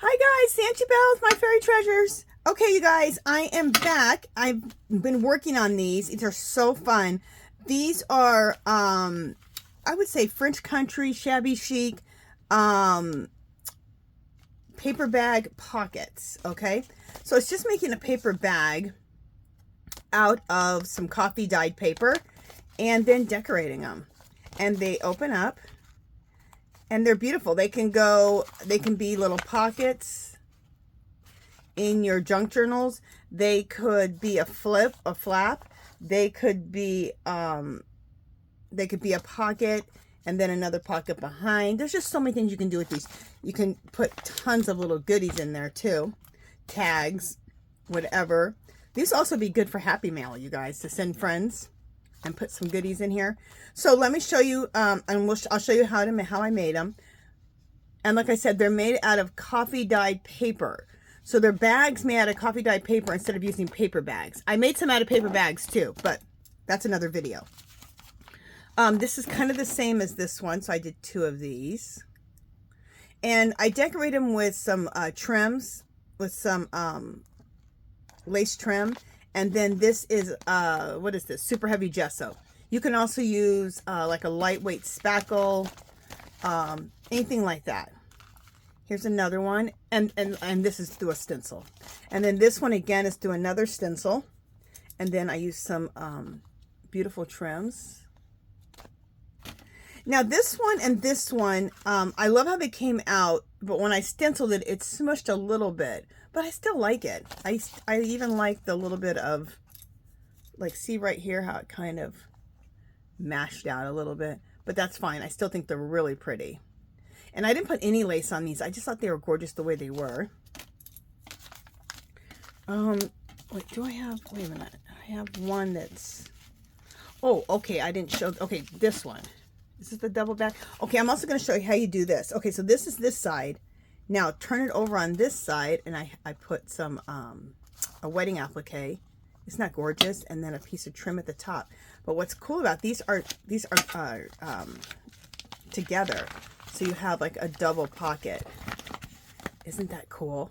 Hi guys, Santy Bells, my fairy treasures. Okay, you guys, I am back. I've been working on these. These are so fun. These are, I would say French country, shabby chic, paper bag pockets, okay? So it's just making a paper bag out of some coffee dyed paper and then decorating them. And they open up. And they're beautiful. They can be little pockets in your junk journals. They could be a flap. They could be a pocket and then another pocket behind. There's just so many things you can do with these. You can put tons of little goodies in there too. Tags, whatever. These also be good for Happy Mail, you guys, to send friends and put some goodies in here. So let me show you, and I'll show you how I made them. And like I said, they're made out of coffee dyed paper. So they're bags made out of coffee dyed paper instead of using paper bags. I made some out of paper bags too, but that's another video. This is kind of the same as this one, so I did 2 of these. And I decorate them with some trims, with some lace trim. And then this is, what is this? Super heavy gesso. You can also use like a lightweight spackle, anything like that. Here's another one. And this is through a stencil. And then this one again is through another stencil. And then I use some beautiful trims. Now this one and this one, I love how they came out, but when I stenciled it, it smushed a little bit. But I still like it. I even like the little bit of, like, see right here how it kind of mashed out a little bit. But that's fine. I still think they're really pretty. And I didn't put any lace on these. I just thought they were gorgeous the way they were. Wait, do I have, wait a minute. I have one that's, oh, okay, I didn't show, okay, this one. This is the double back. Okay, I'm also going to show you how you do this. Okay, so this is this side. Now turn it over on this side, and I put some a wedding applique. Isn't that gorgeous? And then a piece of trim at the top. But what's cool about these are together, so you have like a double pocket. Isn't that cool?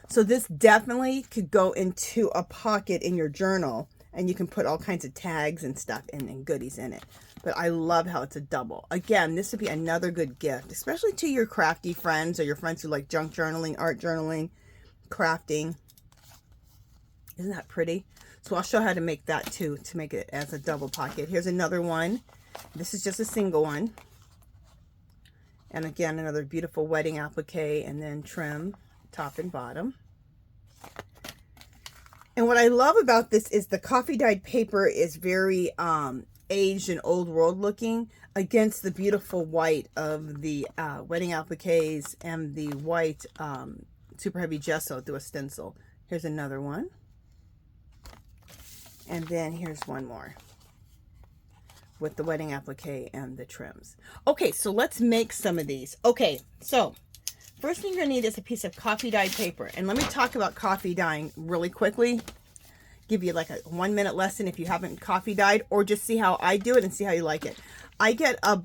So this definitely could go into a pocket in your journal, and you can put all kinds of tags and stuff and goodies in it. But I love how it's a double. Again, this would be another good gift, especially to your crafty friends or your friends who like junk journaling, art journaling, crafting. Isn't that pretty? So I'll show how to make that too, to make it as a double pocket. Here's another one. This is just a single one. And again, another beautiful wedding applique and then trim top and bottom. And what I love about this is the coffee dyed paper is very aged and old world looking against the beautiful white of the wedding appliques and the white super heavy gesso through a stencil. Here's another one. And then here's one more with the wedding applique and the trims. Okay, so let's make some of these. Okay, so first thing you're gonna need is a piece of coffee dyed paper. And let me talk about coffee dyeing really quickly. Give you like a 1-minute lesson if you haven't coffee dyed, or just see how I do it and see how you like it. I get a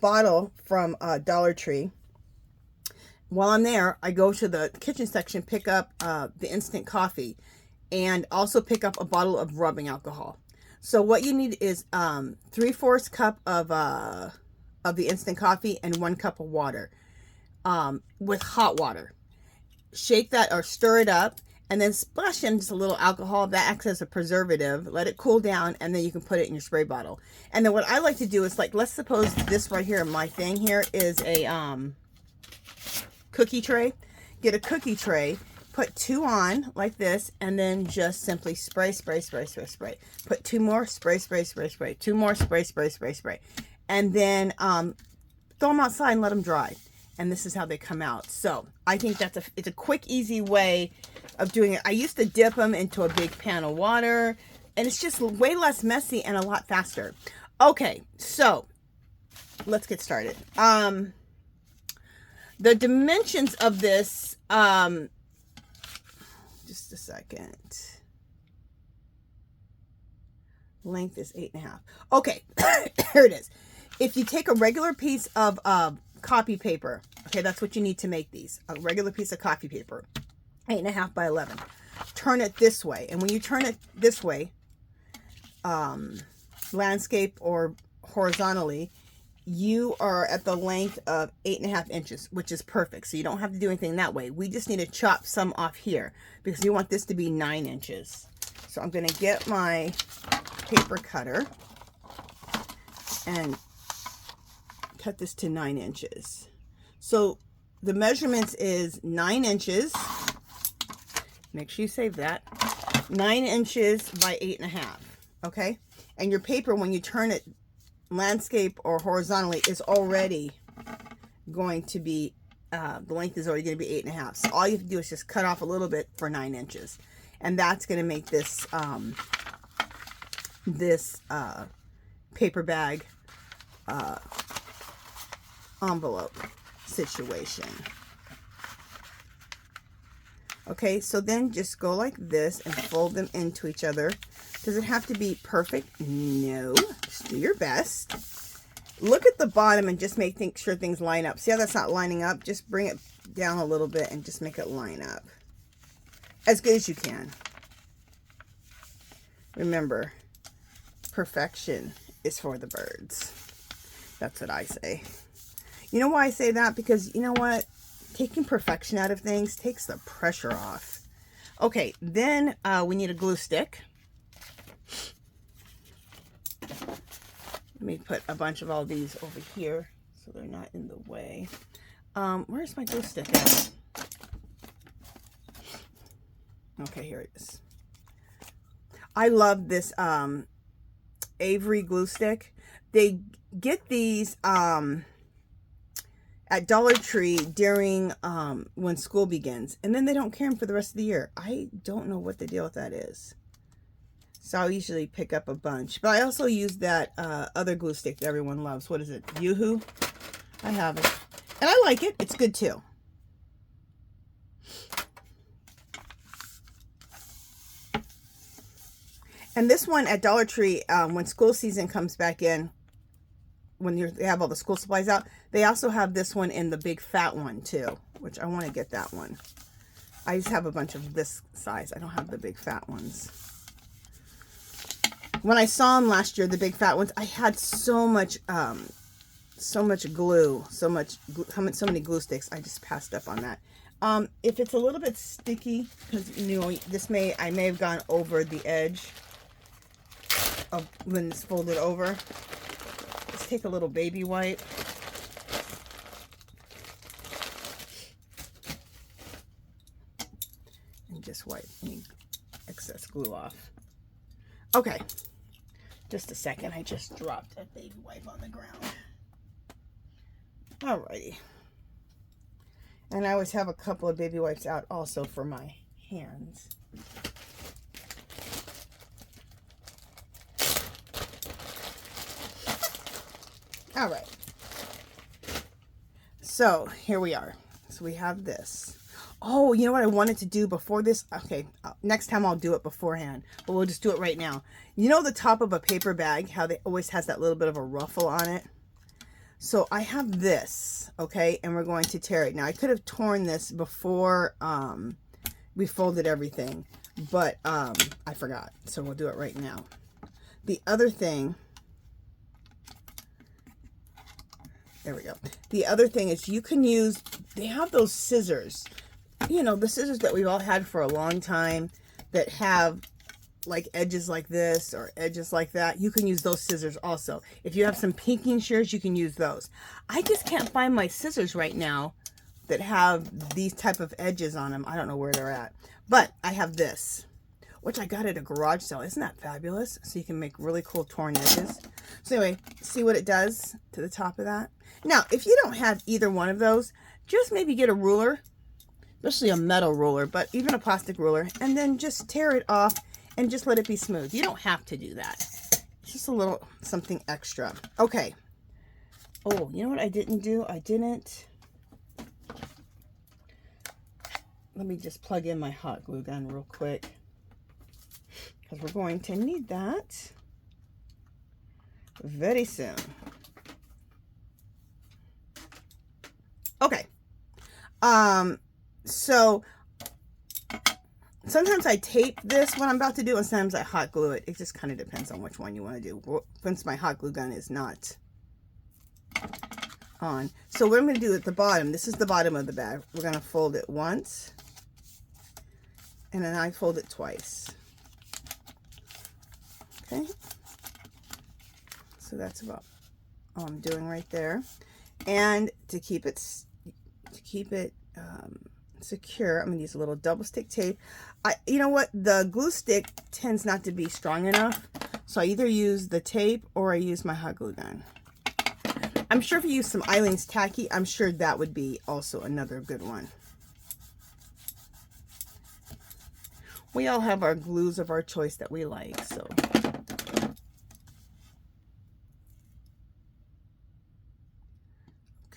bottle from Dollar Tree. While I'm there, I go to the kitchen section, pick up the instant coffee, and also pick up a bottle of rubbing alcohol. So what you need is 3/4 cup of the instant coffee and 1 cup of water with hot water. Shake that or stir it up, and then splash in just a little alcohol. That acts as a preservative. Let it cool down, and then you can put it in your spray bottle. And then what I like to do is, like, let's suppose this right here, my thing here is a cookie tray. Get a cookie tray, put 2 on like this, and then just simply spray, spray, spray, spray, spray. Put 2 more, spray, spray, spray, spray. 2 more, spray, spray, spray, spray. And then throw them outside and let them dry. And this is how they come out. So I think it's a quick, easy way of doing it. I used to dip them into a big pan of water, and it's just way less messy and a lot faster. Okay, so let's get started. The dimensions of this, just a second. Length is 8.5. Okay, here it is. If you take a regular piece of copy paper. Okay, that's what you need to make these. A regular piece of copy paper, 8.5 by 11. Turn it this way, and when you turn it this way, landscape or horizontally, you are at the length of 8.5 inches, which is perfect. So you don't have to do anything that way. We just need to chop some off here because you want this to be 9 inches. So I'm going to get my paper cutter and cut this to 9 inches. So the measurements is 9 inches. Make sure you save that. 9 inches by 8.5. Okay. And your paper, when you turn it landscape or horizontally, is already going to be, the length is already going to be 8.5. So all you have to do is just cut off a little bit for 9 inches. And that's going to make this, paper bag, envelope situation. Okay, so then just go like this and fold them into each other. Does it have to be perfect? No. Just do your best. Look at the bottom and just make sure things line up. See how that's not lining up? Just bring it down a little bit and just make it line up as good as you can. Remember, perfection is for the birds. That's what I say. You know why I say that? Because you know what? Taking perfection out of things takes the pressure off. Okay, then we need a glue stick. Let me put a bunch of all these over here so they're not in the way. Where's my glue stick at? Okay, here it is. I love this Avery glue stick. They get these at Dollar Tree during when school begins, and then they don't carry them for the rest of the year. I don't know what the deal with that is. So I'll usually pick up a bunch. But I also use that other glue stick that everyone loves. What is it? Yoo-hoo? I have it. And I like it. It's good too. And this one at Dollar Tree, when school season comes back in, when they have all the school supplies out, they also have this one in the big fat one too, which I want to get that one. I just have a bunch of this size. I don't have the big fat ones. When I saw them last year, the big fat ones, I had so much glue, so many glue sticks. I just passed up on that. If it's a little bit sticky, because you know I may have gone over the edge of when it's folded over. Let's take a little baby wipe. And just wipe any excess glue off. Okay. Just a second. I just dropped a baby wipe on the ground. Alrighty. And I always have a couple of baby wipes out also for my hands. All right. So here we are. So we have this. Oh, you know what I wanted to do before this? Okay, next time I'll do it beforehand, but we'll just do it right now. You know the top of a paper bag, how they always has that little bit of a ruffle on it? So I have this, okay, and we're going to tear it. Now I could have torn this before we folded everything, but I forgot. So we'll do it right now. The other thing, there we go. The other thing is you can use, they have those scissors. You know, the scissors that we've all had for a long time that have like edges like this or edges like that. You can use those scissors also. If you have some pinking shears, you can use those. I just can't find my scissors right now that have these type of edges on them. I don't know where they're at. But I have this, which I got at a garage sale. Isn't that fabulous? So you can make really cool torn edges. So anyway, see what it does to the top of that? Now, if you don't have either one of those, just maybe get a ruler, especially a metal ruler, but even a plastic ruler, and then just tear it off and just let it be smooth. You don't have to do that. It's just a little something extra. Okay. Oh, you know what I didn't do? Let me just plug in my hot glue gun real quick, because we're going to need that very soon. So sometimes I tape this when I'm about to do, and sometimes I hot glue it. It just kind of depends on which one you want to do. Since my hot glue gun is not on. So what I'm going to do at the bottom, this is the bottom of the bag. We're going to fold it once, and then I fold it twice. Okay. So that's about all I'm doing right there. And to keep it secure, I'm going to use a little double stick tape. You know what? The glue stick tends not to be strong enough, so I either use the tape or I use my hot glue gun. I'm sure if you use some Eileen's Tacky, I'm sure that would be also another good one. We all have our glues of our choice that we like, so.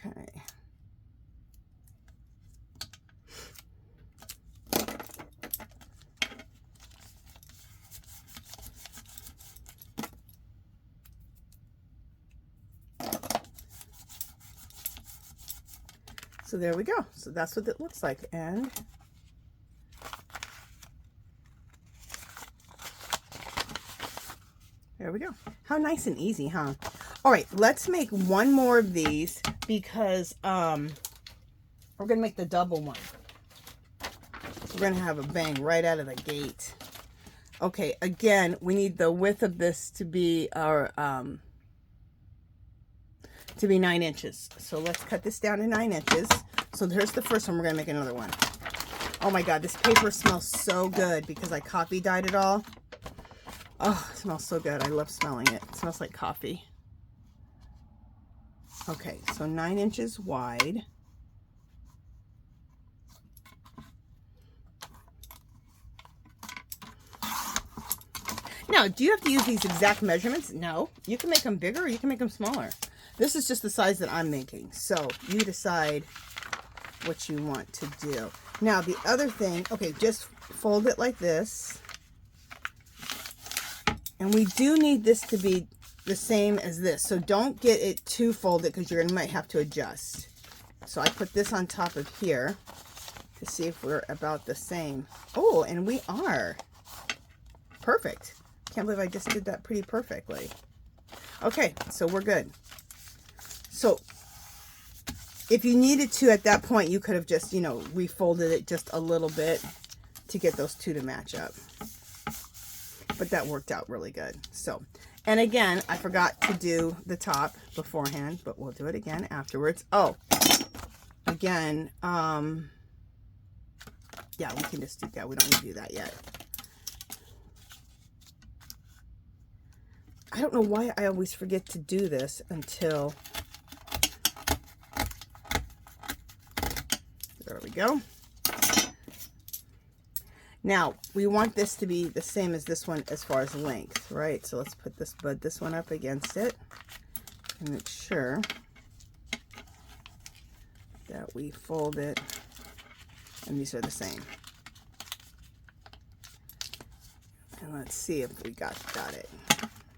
Okay. So there we go. So that's what it looks like. And there we go. How nice and easy, huh? All right, let's make one more of these because we're gonna make the double one. We're gonna have a bang right out of the gate. Okay, again, we need the width of this to be our 9 inches. So let's cut this down to 9 inches. So here's the first one. We're gonna make another one. Oh my God, this paper smells so good because I coffee dyed it all. Oh, it smells so good. I love smelling it. It smells like coffee. Okay, so 9 inches wide. Now, do you have to use these exact measurements? No. You can make them bigger or you can make them smaller. This is just the size that I'm making. So you decide what you want to do. Now, the other thing, okay, just fold it like this. And we do need this to be the same as this. So don't get it too folded because you might have to adjust. So I put this on top of here to see if we're about the same. Oh, and we are. Perfect. Can't believe I just did that pretty perfectly. Okay, so we're good. So if you needed to at that point, you could have just, you know, refolded it just a little bit to get those two to match up. But that worked out really good. So, and again, I forgot to do the top beforehand, but we'll do it again afterwards. Oh, again, yeah, we can just do that. We don't need to do that yet. I don't know why I always forget to do this until, there we go. Now, we want this to be the same as this one as far as length, right? So let's put this one up against it and make sure that we fold it and these are the same. And let's see if we got it.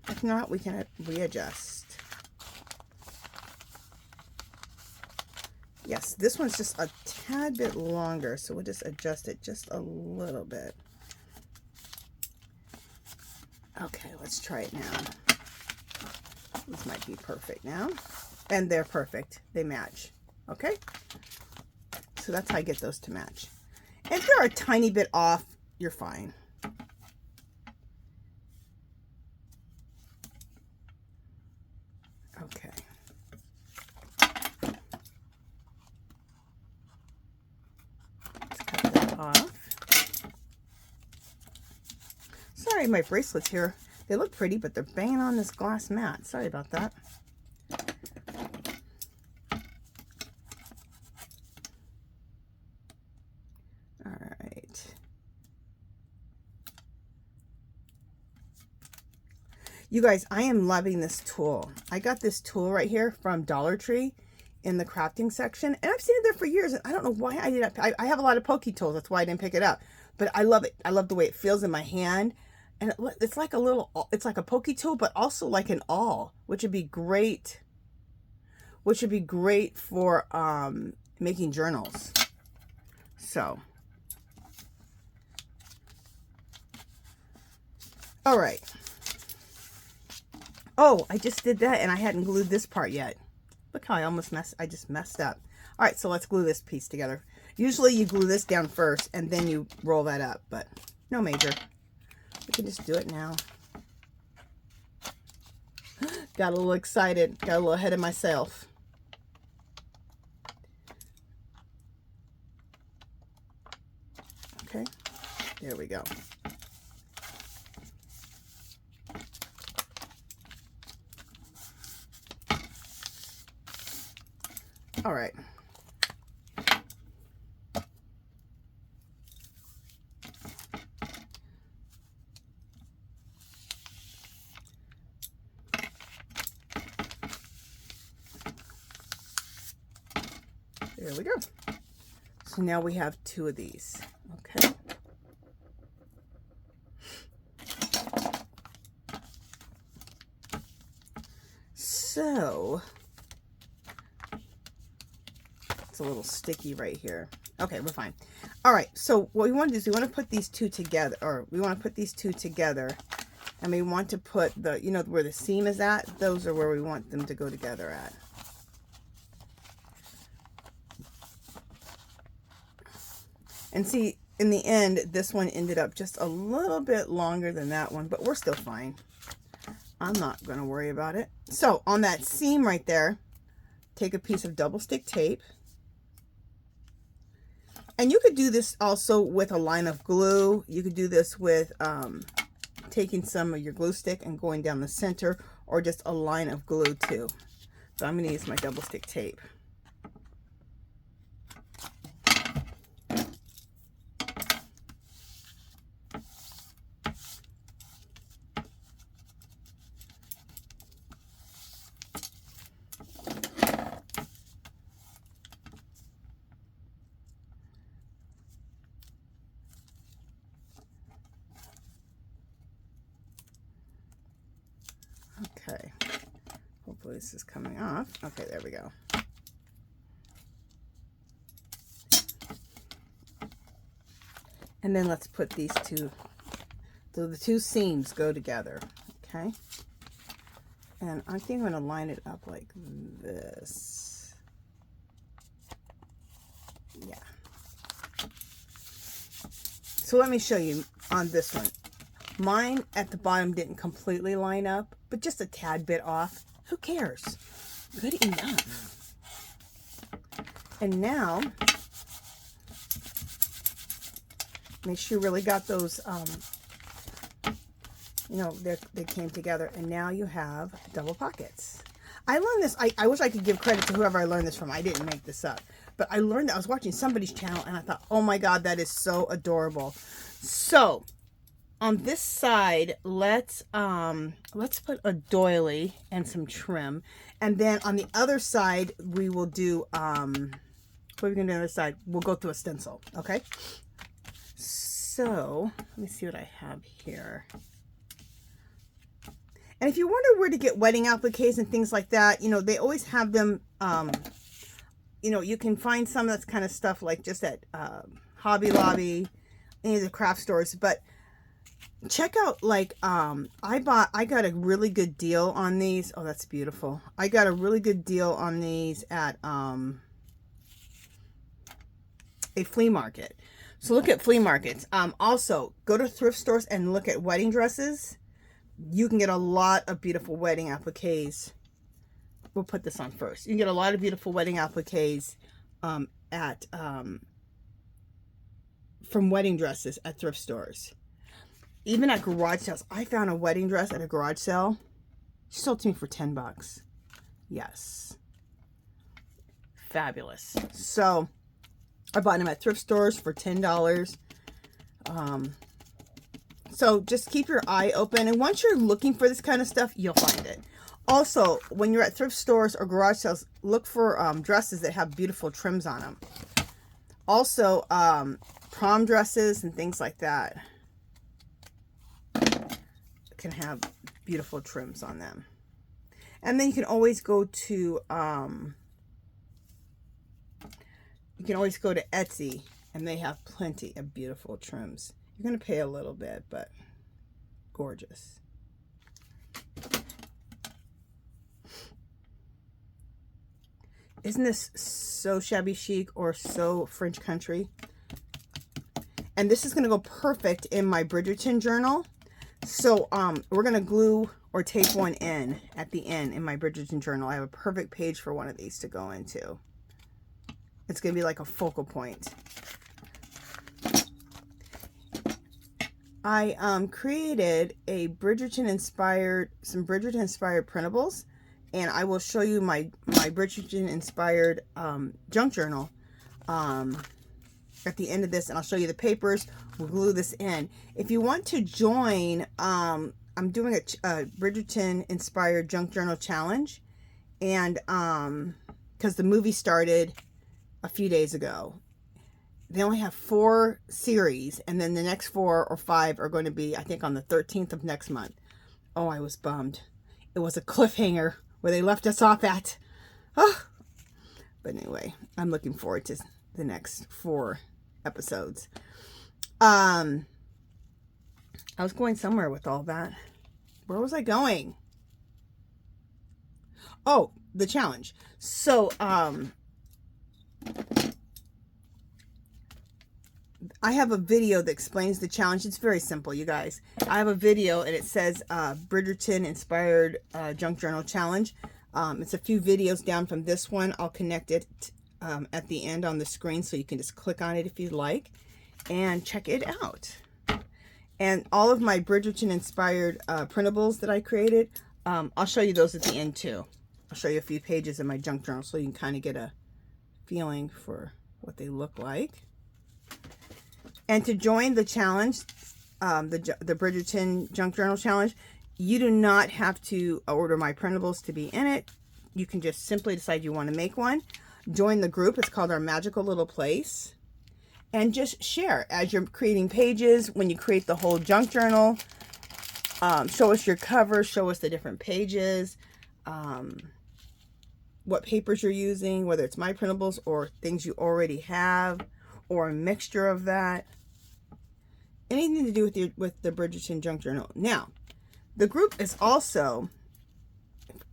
If not, we can readjust. Yes, this one's just a tad bit longer, so we'll just adjust it just a little bit. Okay, let's try it now. This might be perfect now. And they're perfect. They match. Okay? So that's how I get those to match. And if they're a tiny bit off, you're fine. Okay. Let's cut that off. Sorry, my bracelets here. They look pretty, but they're banging on this glass mat. Sorry about that. All right. You guys, I am loving this tool. I got this tool right here from Dollar Tree in the crafting section, and I've seen it there for years, and I don't know why I did. I have a lot of pokey tools. That's why I didn't pick it up, but I love it. I love the way it feels in my hand, and it's like a little. It's like a pokey tool, but also like an awl, which would be great. Which would be great for making journals. So, all right. Oh, I just did that and I hadn't glued this part yet. Look how I just messed up. All right, so let's glue this piece together. Usually you glue this down first and then you roll that up, but no major. We can just do it now. Got a little excited, got a little ahead of myself. Okay, there we go. All right. There we go. So now we have 2 of these. Okay. So it's a little sticky right here. Okay, we're fine. All right, so what we want to do is we want to put these 2 together, or we want to put these 2 together, and we want to put the, you know, where the seam is at, those are where we want them to go together at. And see, in the end, this one ended up just a little bit longer than that one, but we're still fine. I'm not going to worry about it. So on that seam right there, take a piece of double stick tape. And you could do this also with a line of glue. You could do this with taking some of your glue stick and going down the center, or just a line of glue too. So I'm going to use my double stick tape. Okay, hopefully this is coming off. Okay, there we go. And then let's put these 2, so the 2 seams go together, okay? And I think I'm going to line it up like this. Yeah. So let me show you on this one. Mine at the bottom didn't completely line up, but just a tad bit off. Who cares? Good enough. And now, make sure you really got those, you know, they came together. And now you have double pockets. I learned this. I wish I could give credit to whoever I learned this from. I didn't make this up. But I learned that. I was watching somebody's channel and I thought, oh my God, that is so adorable. So on this side, let's put a doily and some trim. And then on the other side, we will do, what are we going to do on the other side? We'll go through a stencil, okay? So, let me see what I have here. And if you wonder where to get wedding appliques and things like that, you know, they always have them, you know, you can find some of that kind of stuff like just at Hobby Lobby, any of the craft stores, but check out, like, I got a really good deal on these. Oh, that's beautiful. I got a really good deal on these at a flea market. So look at flea markets. Also, go to thrift stores and look at wedding dresses. You can get a lot of beautiful wedding appliques. We'll put this on first. You can get a lot of beautiful wedding appliques from wedding dresses at thrift stores. Even at garage sales. I found a wedding dress at a garage sale. She sold to me for 10 bucks. Yes. Fabulous. So, I bought them at thrift stores for $10. So, just keep your eye open. And once you're looking for this kind of stuff, you'll find it. Also, when you're at thrift stores or garage sales, look for dresses that have beautiful trims on them. Also, prom dresses and things like that can have beautiful trims on them. And then you can always go to Etsy And they have plenty of beautiful trims. You're going to pay a little bit, but gorgeous. Isn't this so shabby chic or so French country? And this is going to go perfect in my Bridgerton journal. So we're going to glue or tape one in at the end in my Bridgerton journal. I have a perfect page for one of these to go into. It's going to be like a focal point. I created a Bridgerton inspired, some Bridgerton inspired printables, and I will show you my Bridgerton inspired junk journal at the end of this, and I'll show you the papers. We'll glue this in. If you want to join, I'm doing a Bridgerton inspired junk journal challenge, and because the movie started a few days ago. They only have 4 series, and then the next 4 or 5 are going to be, I think, on the 13th of next month. Oh, I was bummed. It was a cliffhanger where they left us off at. Oh. But anyway, I'm looking forward to the next 4 episodes. I was going somewhere with all that. Where was I going? Oh, the challenge. So, I have a video that explains the challenge. It's very simple, you guys. I have a video and it says Bridgerton inspired junk journal challenge. It's a few videos down from this one. I'll connect it at the end on the screen so you can just click on it if you'd like and check it out. And all of my Bridgerton inspired printables that I created, I'll show you those at the end too. I'll show you a few pages in my junk journal so you can kind of get a feeling for what they look like. And to join the challenge, the Bridgerton Junk Journal Challenge, you do not have to order my printables to be in it. You can just simply decide you want to make one. Join the group. It's called Our Magical Little Place. And just share as you're creating pages. When you create the whole junk journal, show us your cover. Show us the different pages. What papers you're using, whether it's my printables or things you already have, or a mixture of that. Anything to do with the Bridgerton Junk Journal. Now, the group is also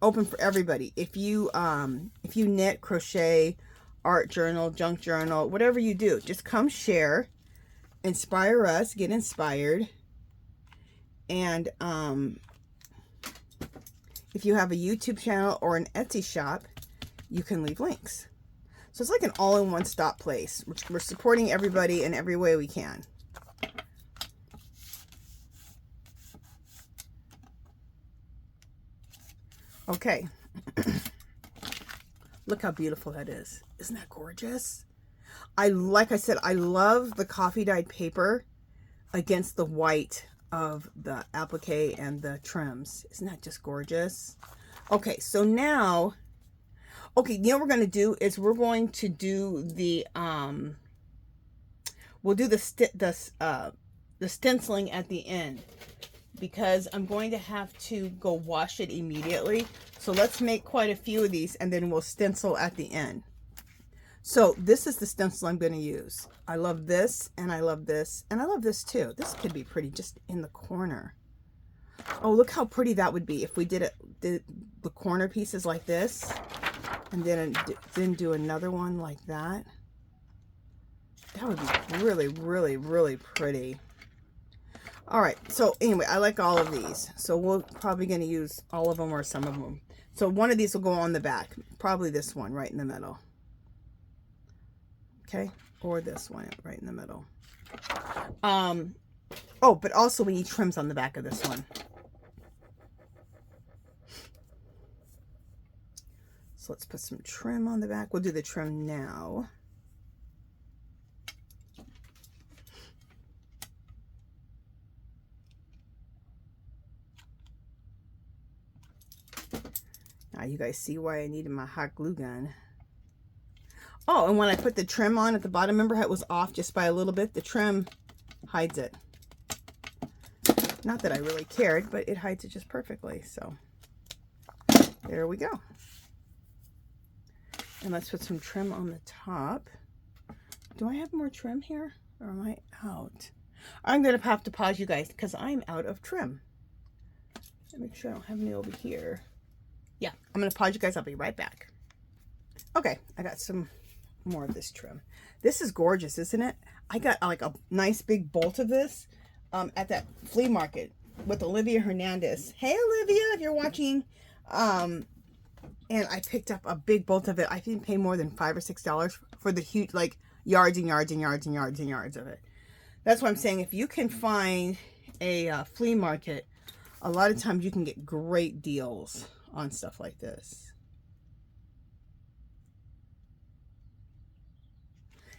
open for everybody. If you knit, crochet, art journal, junk journal, whatever you do, just come share, inspire us, get inspired. And if you have a YouTube channel or an Etsy shop, you can leave links. So it's like an all-in-one stop place. We're supporting everybody in every way we can. Okay. Look how beautiful that is. Isn't that gorgeous? Like I said, I love the coffee dyed paper against the white of the applique and the trims. Isn't that just gorgeous? Okay, so now, okay, you know what we're going to do is we're going to do the, we'll do the stenciling at the end, because I'm going to have to go wash it immediately. So let's make quite a few of these and then we'll stencil at the end. So this is the stencil I'm going to use. I love this, and I love this, and I love this too. This could be pretty just in the corner. Oh, look how pretty that would be if we did the corner pieces like this, and then do another one like that. That would be really, really, really pretty. All right, so anyway, I like all of these. So we're probably going to use all of them or some of them. So one of these will go on the back. Probably this one right in the middle. Okay, or this one right in the middle. Oh, but also we need trims on the back of this one. So let's put some trim on the back. We'll do the trim now. Now you guys see why I needed my hot glue gun. Oh, and when I put the trim on at the bottom, remember how it was off just by a little bit? The trim hides it. Not that I really cared, but it hides it just perfectly. So there we go. And let's put some trim on the top. Do I have more trim here? Or am I out? I'm going to have to pause you guys because I'm out of trim. Let me make sure I don't have any over here. Yeah, I'm going to pause you guys. I'll be right back. Okay, I got some more of this trim. This is gorgeous, isn't it? I got like a nice big bolt of this at that flea market with Olivia Hernandez. Hey, Olivia, if you're watching. And I picked up a big bolt of it. I didn't pay more than $5 or $6 for the huge, like, yards and yards and yards and yards and yards of it. That's what I'm saying. If you can find a flea market, a lot of times you can get great deals on stuff like this.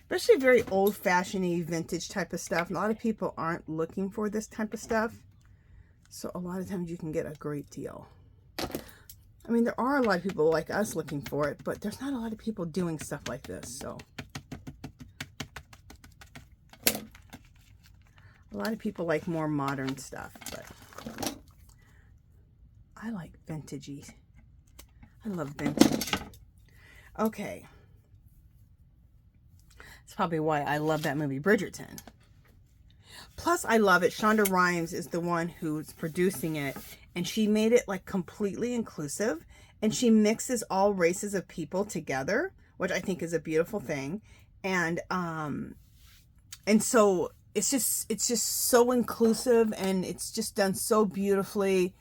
Especially very old-fashioned, vintage type of stuff. A lot of people aren't looking for this type of stuff. So a lot of times you can get a great deal. I mean, there are a lot of people like us looking for it, but there's not a lot of people doing stuff like this, so. A lot of people like more modern stuff, but I like vintagey. I love vintage. Okay. That's probably why I love that movie, Bridgerton. Plus, I love it. Shonda Rhimes is the one who's producing it, and she made it like completely inclusive, and she mixes all races of people together, which I think is a beautiful thing. And so it's just so inclusive, and it's just done so beautifully.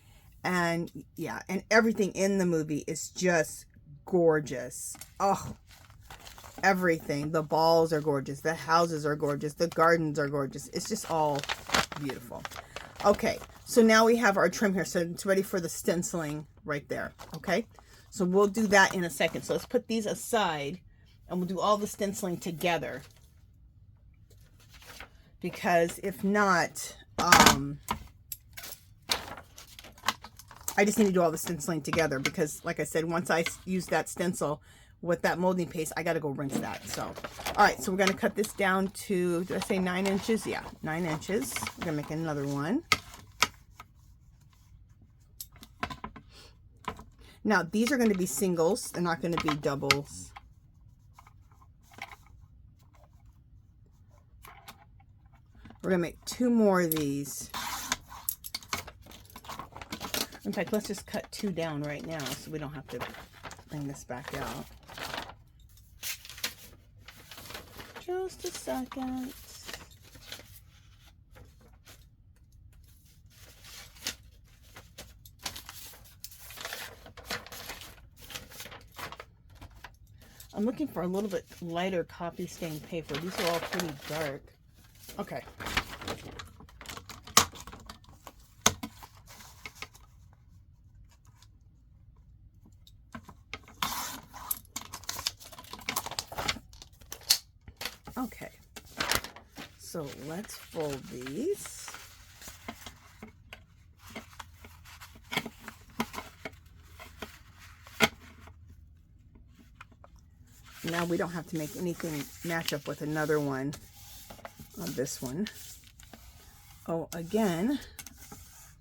And yeah, and everything in the movie is just gorgeous. Oh, everything. The balls are gorgeous. The houses are gorgeous. The gardens are gorgeous. It's just all beautiful. Okay, so now we have our trim here. So it's ready for the stenciling right there. Okay, so we'll do that in a second. So let's put these aside and we'll do all the stenciling together. Because if not, I just need to do all the stenciling together because, like I said, once I use that stencil with that molding paste, I got to go rinse that. So, all right, so we're going to cut this down to, did I say 9 inches? Yeah, 9 inches. We're going to make another one. Now, these are going to be singles. They're not going to be doubles. We're going to make 2 more of these. In fact, let's just cut 2 down right now so we don't have to bring this back out. Just a second. I'm looking for a little bit lighter copy stained paper. These are all pretty dark. Okay. Okay, so let's fold these. Now we don't have to make anything match up with another one on this one. Oh, again,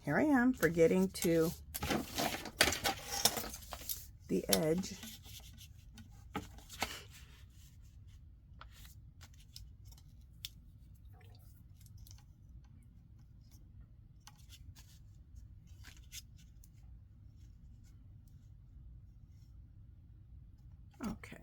here I am forgetting to the edge. Okay.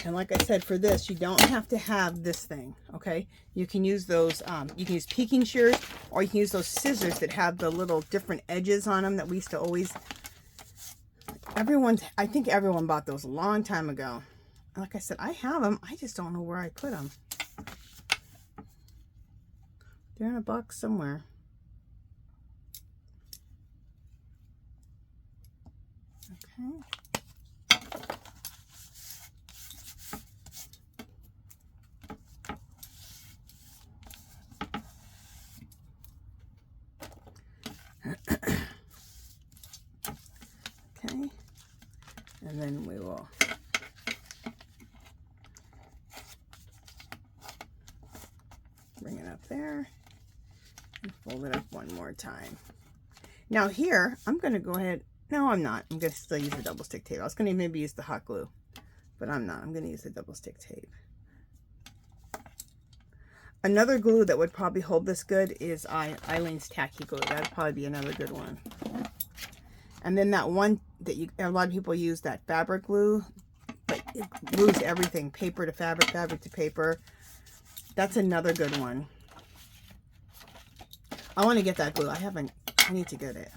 And like I said, for this, you don't have to have this thing, okay? You can use those, you can use peeking shears, or you can use those scissors that have the little different edges on them that we used to always, I think everyone bought those a long time ago. Like I said, I have them. I just don't know where I put them. They're in a box somewhere. Okay. Okay. And then we will bring it up there and fold it up one more time. Now here, I'm going to go ahead. No, I'm not. I'm going to still use the double stick tape. I was going to maybe use the hot glue. but I'm not. I'm going to use the double stick tape. Another glue that would probably hold this good is Eileen's Tacky Glue. That'd probably be another good one. And then that one that a lot of people use, that fabric glue, but it glues everything, paper to fabric, fabric to paper. That's another good one. I want to get that glue. I need to get it.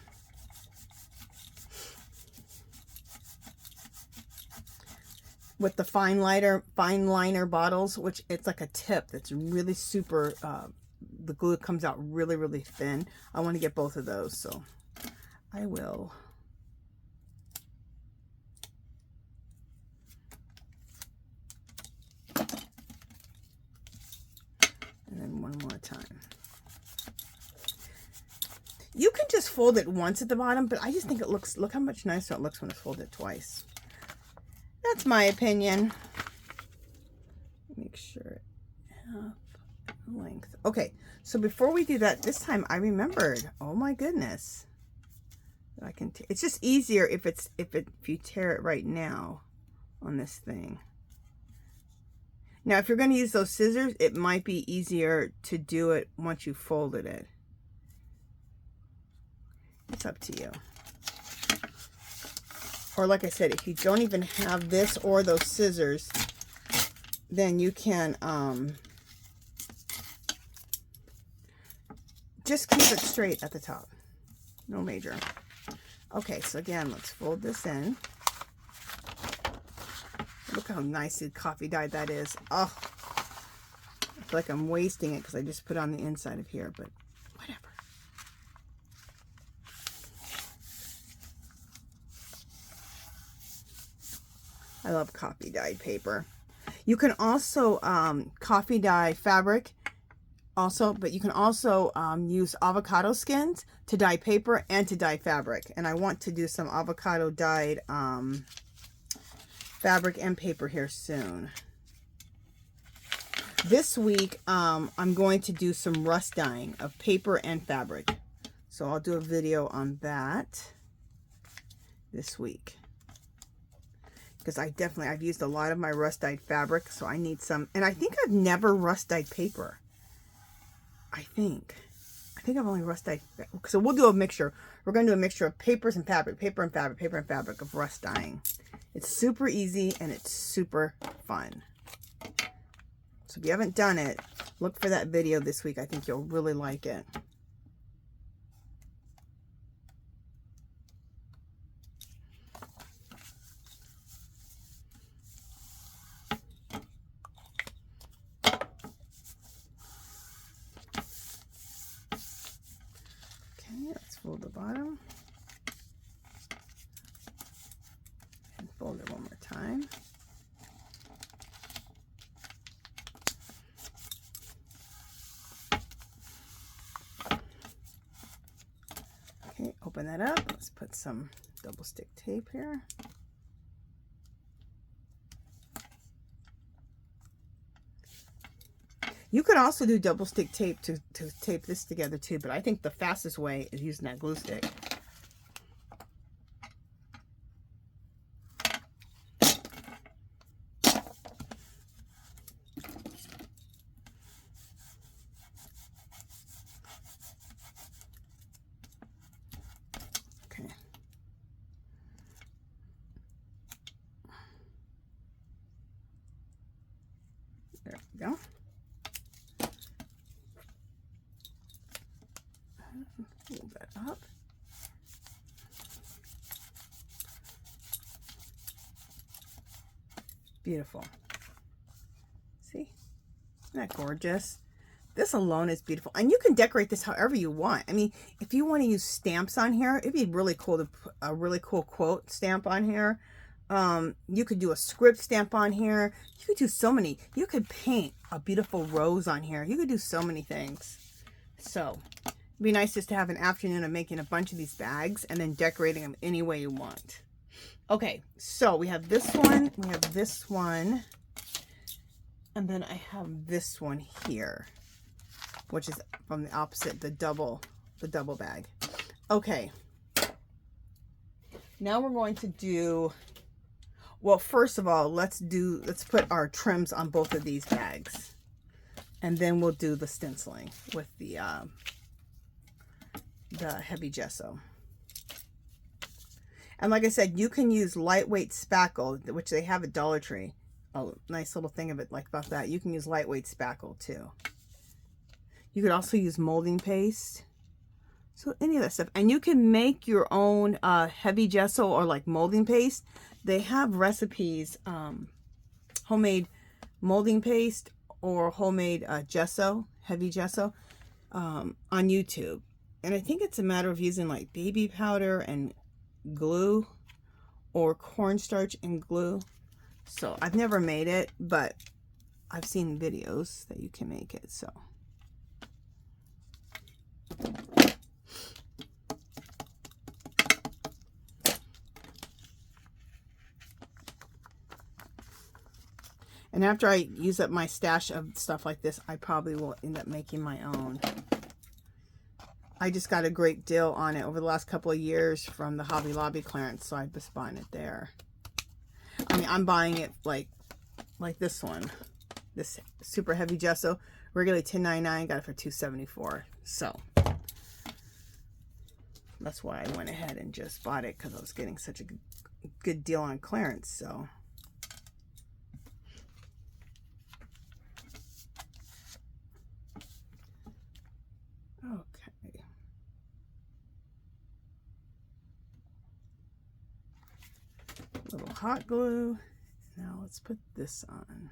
With the fine liner bottles, which it's like a tip that's really super, the glue comes out really, really thin. I want to get both of those, so I will. And then one more time. You can just fold it once at the bottom, but I just think it looks, look how much nicer it looks when it's folded twice. That's my opinion. Make sure half length. Okay, so before we do that, this time I remembered. Oh my goodness, I can. It's just easier if you tear it right now on this thing. Now, if you're going to use those scissors, it might be easier to do it once you folded it. It's up to you. Or like I said, if you don't even have this or those scissors, then you can just keep it straight at the top. No major. Okay, so again, let's fold this in. Look how nicely coffee dyed that is. Oh, I feel like I'm wasting it because I just put on the inside of here, but whatever. I love coffee dyed paper. You can also coffee dye fabric also, but you can also use avocado skins to dye paper and to dye fabric. And I want to do some avocado dyed fabric and paper here soon. This week, I'm going to do some rust dyeing of paper and fabric. So I'll do a video on that this week. Because I've used a lot of my rust dyed fabric, so I need some. And I think I've never rust dyed paper. I think I've only rust dyed. So we'll do a mixture. We're going to do a mixture of papers and fabric, paper and fabric, paper and fabric of rust dyeing. It's super easy and it's super fun. So if you haven't done it, look for that video this week. I think you'll really like it. Fold the bottom and fold it one more time. Okay, open that up. Let's put some double stick tape here. You could also do double stick tape to tape this together too, but I think the fastest way is using that glue stick. Okay. There we go. Hold that up. Beautiful. See? Isn't that gorgeous? This alone is beautiful. And you can decorate this however you want. I mean, if you want to use stamps on here, it'd be really cool to put a really cool quote stamp on here. You could do a script stamp on here. You could do so many. You could paint a beautiful rose on here. You could do so many things. So it'd be nice just to have an afternoon of making a bunch of these bags and then decorating them any way you want. Okay, so we have this one, we have this one, and then I have this one here, which is from the opposite, the double bag. Okay, now we're going to do, Well, first of all, let's put our trims on both of these bags. And then we'll do the stenciling with the heavy gesso. And like I said, you can use lightweight spackle, which they have at Dollar Tree. A nice little thing of it like about that. You can use lightweight spackle too. You could also use molding paste. So any of that stuff. And you can make your own heavy gesso or like molding paste. They have recipes, homemade molding paste or homemade gesso, heavy gesso, on YouTube. And I think it's a matter of using like baby powder and glue or cornstarch and glue. So I've never made it, but I've seen videos that you can make it. So and after I use up my stash of stuff like this, I probably will end up making my own. I just got a great deal on it over the last couple of years from the Hobby Lobby clearance, so I've just buying it there. I mean, I'm buying it like this one, this super heavy gesso, regularly $10.99, got it for $2.74. So that's why I went ahead and just bought it, because I was getting such a good deal on clearance. So okay. A little hot glue. Now let's put this on.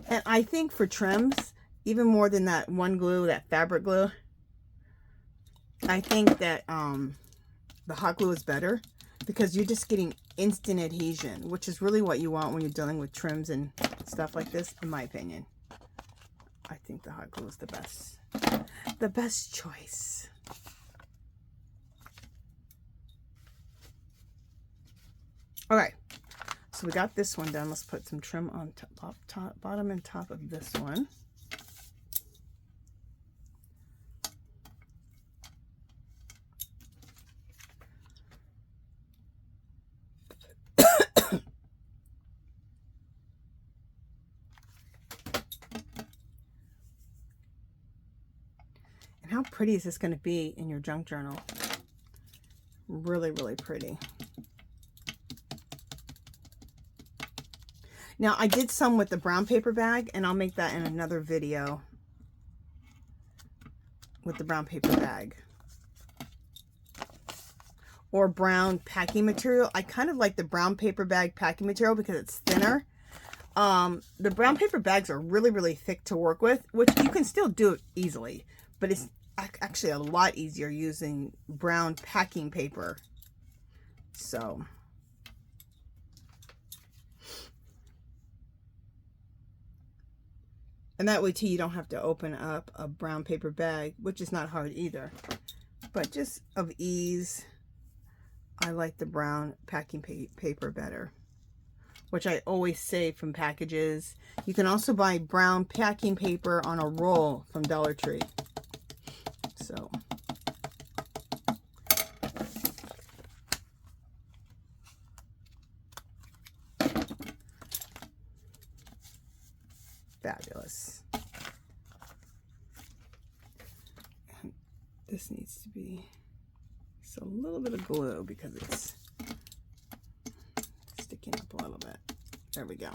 And I think for trims, even more than that one glue, that fabric glue, I think that the hot glue is better, because you're just getting instant adhesion, which is really what you want when you're dealing with trims and stuff like this, in my opinion. I think the hot glue is the best choice. All right, so we got this one done. Let's put some trim on top, bottom and top of this one. And how pretty is this going to be in your junk journal? Really, really pretty. Now, I did some with the brown paper bag, and I'll make that in another video with the brown paper bag. Or brown packing material. I kind of like the brown paper bag packing material because it's thinner. The brown paper bags are really, really thick to work with, which you can still do it easily. But it's actually a lot easier using brown packing paper. So and that way too, you don't have to open up a brown paper bag, which is not hard either. But just of ease, I like the brown packing paper better, which I always save from packages. You can also buy brown packing paper on a roll from Dollar Tree. So fabulous. And this needs to be just a little bit of glue because it's sticking up a little bit. There we go.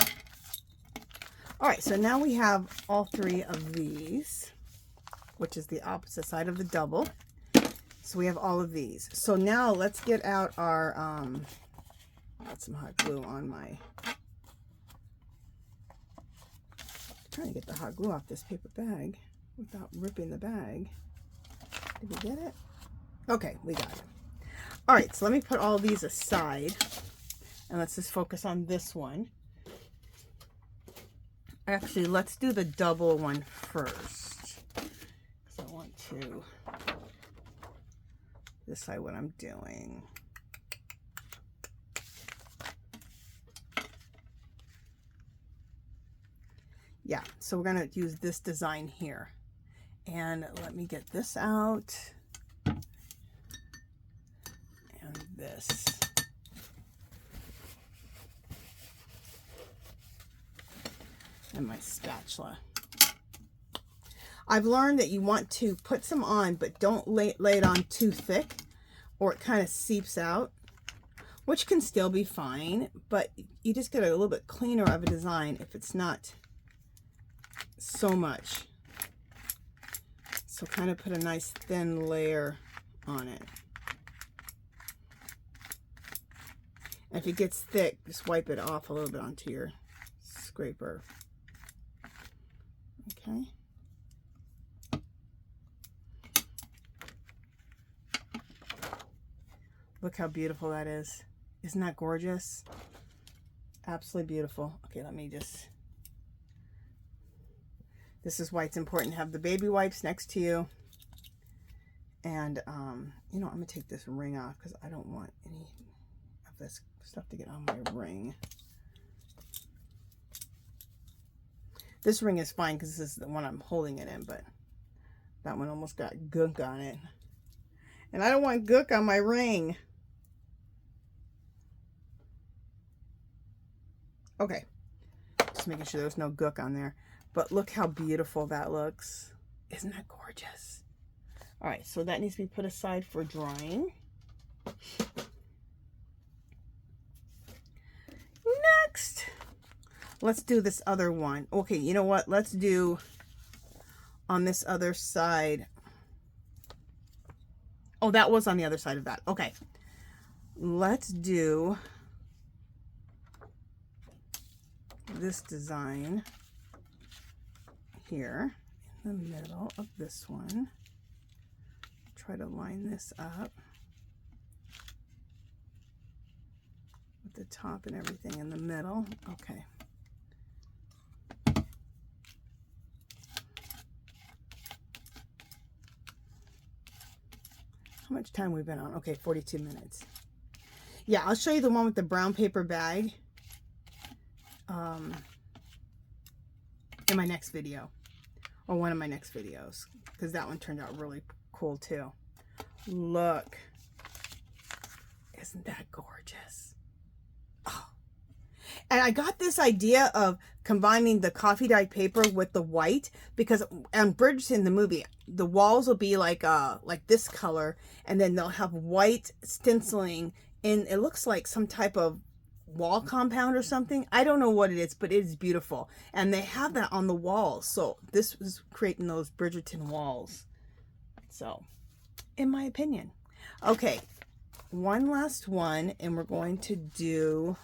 All right, so now we have all three of these, which is the opposite side of the double. So we have all of these. So now let's get out our, got some hot glue on my, trying to get the hot glue off this paper bag without ripping the bag. Did we get it? Okay, we got it. All right, so let me put all these aside and let's just focus on this one. Actually, let's do the double one first, because I want to decide what I'm doing. Yeah, so we're going to use this design here. And let me get this out. And this. And my spatula. I've learned that you want to put some on, but don't lay it on too thick or it kind of seeps out, which can still be fine, but you just get a little bit cleaner of a design if it's not so much. So kind of put a nice thin layer on it. And if it gets thick, just wipe it off a little bit onto your scraper. Okay. Look how beautiful that is. Isn't that gorgeous? Absolutely beautiful. Okay, let me just... This is why it's important to have the baby wipes next to you. And, you know, I'm going to take this ring off because I don't want any of this stuff to get on my ring. This ring is fine because this is the one I'm holding it in, but that one almost got gook on it. And I don't want gook on my ring. Okay, just making sure there's no gook on there. But look how beautiful that looks. Isn't that gorgeous? All right, so that needs to be put aside for drying. Next, let's do this other one. Okay, you know what? Let's do on this other side. Oh, that was on the other side of that. Okay, let's do this design here in the middle of this one. Try to line this up with the top and everything in the middle. Okay. How much time we've been on? Okay, 42 minutes. Yeah, I'll show you the one with the brown paper bag in my next video, or one of my next videos, because that one turned out really cool too. Look, isn't that gorgeous? Oh. And I got this idea of combining the coffee dyed paper with the white, because on Bridgerton, the movie, the walls will be like this color, and then they'll have white stenciling in, it looks like some type of wall compound or something. I don't know what it is, but it is beautiful. And they have that on the walls. So this is creating those Bridgerton walls. So, in my opinion. Okay, one last one, and we're going to do...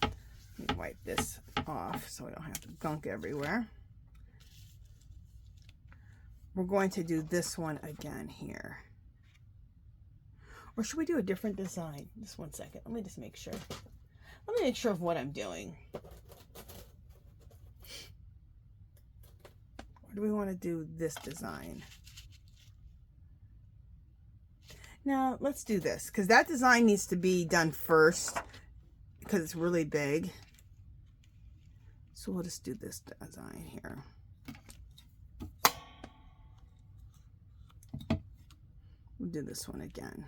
Let me wipe this off so I don't have gunk everywhere. We're going to do this one again here. Or should we do a different design? Just one second. Let me just make sure. Let me make sure of what I'm doing. Or do we want to do this design? Now, let's do this, because that design needs to be done first, because it's really big. So we'll just do this design here. We'll do this one again.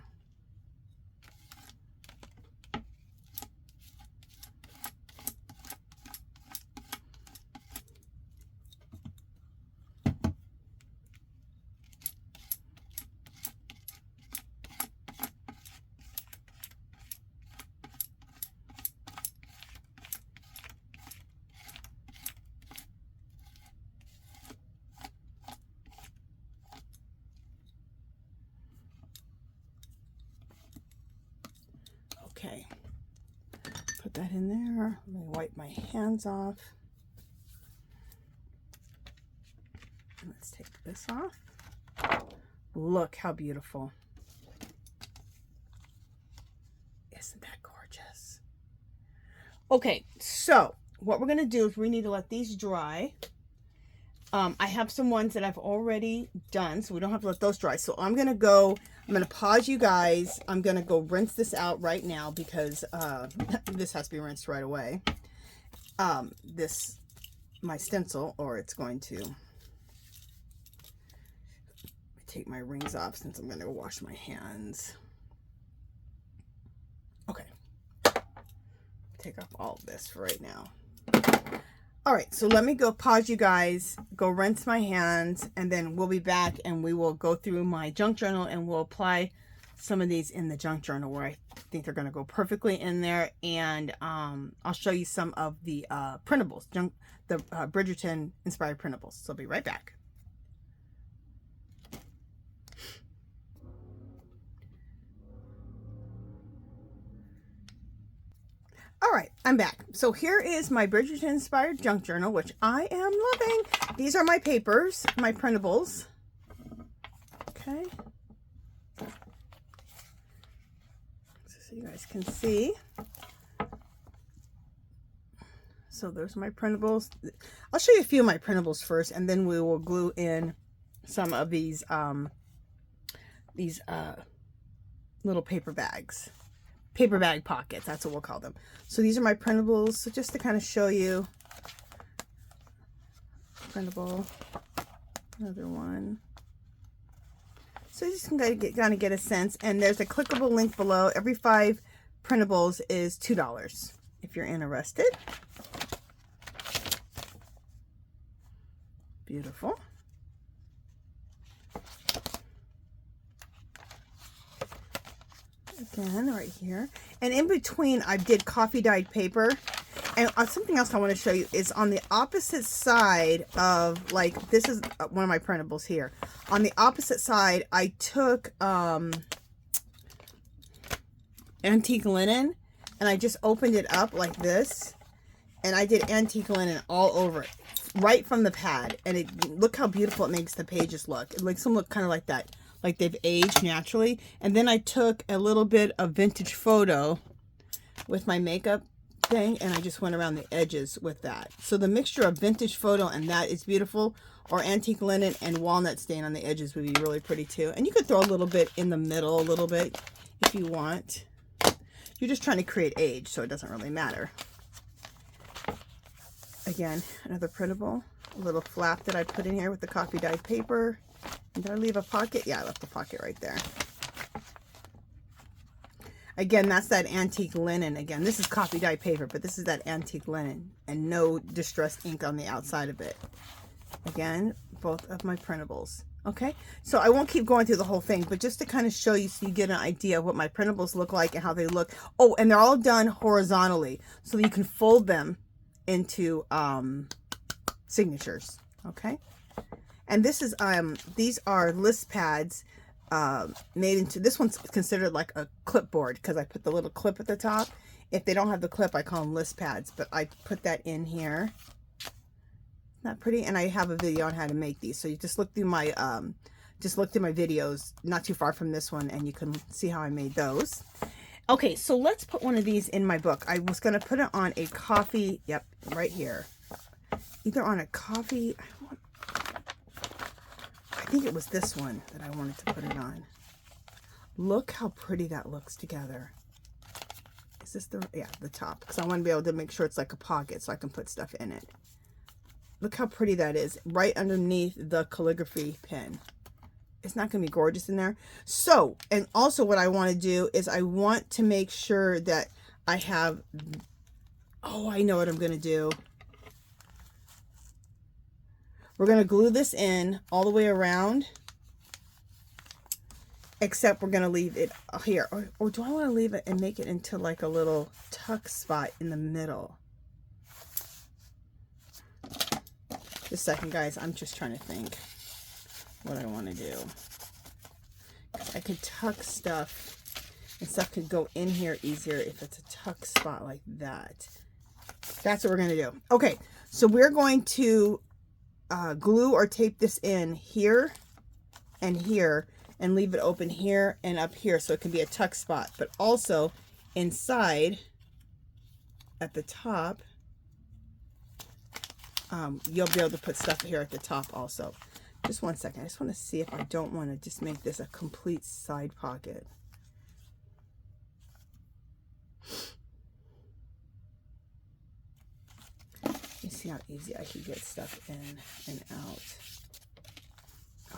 Okay, put that in there. Let me wipe my hands off. And let's take this off. Look how beautiful. Isn't that gorgeous? Okay, so what we're going to do is we need to let these dry. I have some ones that I've already done, so we don't have to let those dry. So I'm going to pause you guys. I'm going to go rinse this out right now, because this has to be rinsed right away. My stencil, or it's going to, let me take my rings off since I'm going to wash my hands. Okay. Take off all of this for right now. All right, so let me go pause you guys, go rinse my hands, and then we'll be back and we will go through my junk journal and we'll apply some of these in the junk journal where I think they're going to go perfectly in there. And I'll show you some of the printables, the Bridgerton inspired printables. So I'll be right back. All right, I'm back. So here is my Bridgerton inspired junk journal, which I am loving. These are my papers, my printables. Okay. So you guys can see. So there's my printables. I'll show you a few of my printables first, and then we will glue in some of these little paper bags. Paper bag pockets, that's what we'll call them. So these are my printables. So just to kind of show you, printable, another one. So you just can kind of get a sense. And there's a clickable link below. Every 5 printables is $2 if you're interested. Beautiful. Again, right here. And in between, I did coffee dyed paper. And something else I want to show you is on the opposite side of, like, this is one of my printables here. On the opposite side, I took antique linen and I just opened it up like this. And I did antique linen all over it, right from the pad. And look how beautiful it makes the pages look. It makes them look kind of like that, like they've aged naturally. And then I took a little bit of vintage photo with my makeup thing, and I just went around the edges with that. So the mixture of vintage photo and that is beautiful, or antique linen and walnut stain on the edges would be really pretty too. And you could throw a little bit in the middle, a little bit if you want. You're just trying to create age, so it doesn't really matter. Again, another printable, a little flap that I put in here with the coffee dyed paper. And did I leave a pocket? Yeah, I left the pocket right there. Again, that's that antique linen. Again, this is coffee dyed paper, but this is that antique linen and no distressed ink on the outside of it. Again, both of my printables. Okay, so I won't keep going through the whole thing, but just to kind of show you so you get an idea of what my printables look like and how they look. Oh, and they're all done horizontally, so you can fold them into signatures. Okay, and this is these are list pads made into, this one's considered like a clipboard because I put the little clip at the top. If they don't have the clip, I call them list pads, but I put that in here. Not pretty. And I have a video on how to make these, so you just look through my videos not too far from this one and you can see how I made those. Okay, so let's put one of these in my book. I was going to put it on a coffee, yep, right here, either on a coffee, I think it was this one that I wanted to put it on. Look how pretty that looks together. Is this the, yeah, the top, because I want to be able to make sure it's like a pocket so I can put stuff in it. Look how pretty that is, right underneath the calligraphy pen. It's not going to be gorgeous in there. So, and also what I want to do is I want to make sure that I have, oh, I know what I'm going to do. We're going to glue this in all the way around, except we're going to leave it here. Or do I want to leave it and make it into like a little tuck spot in the middle? Just a second, guys. I'm just trying to think what I want to do. I could tuck stuff, and stuff could go in here easier if it's a tuck spot like that. That's what we're going to do. Okay, so we're going to glue or tape this in here and here, and leave it open here and up here so it can be a tuck spot, but also inside at the top. You'll be able to put stuff here at the top also. Just one second. I just want to see if I don't want to just make this a complete side pocket. You see how easy I can get stuff in and out.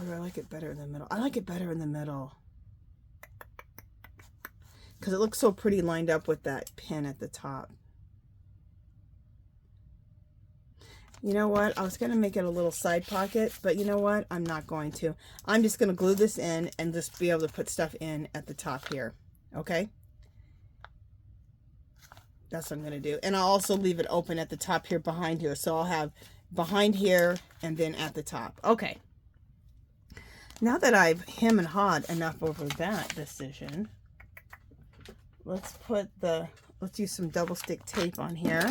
Or do I like it better in the middle? I like it better in the middle. Because it looks so pretty lined up with that pin at the top. You know what? I was going to make it a little side pocket, but you know what? I'm not going to. I'm just going to glue this in and just be able to put stuff in at the top here. Okay? That's what I'm going to do. And I'll also leave it open at the top here, behind here. So I'll have behind here and then at the top. Okay. Now that I've hem and hawed enough over that decision, let's use some double stick tape on here.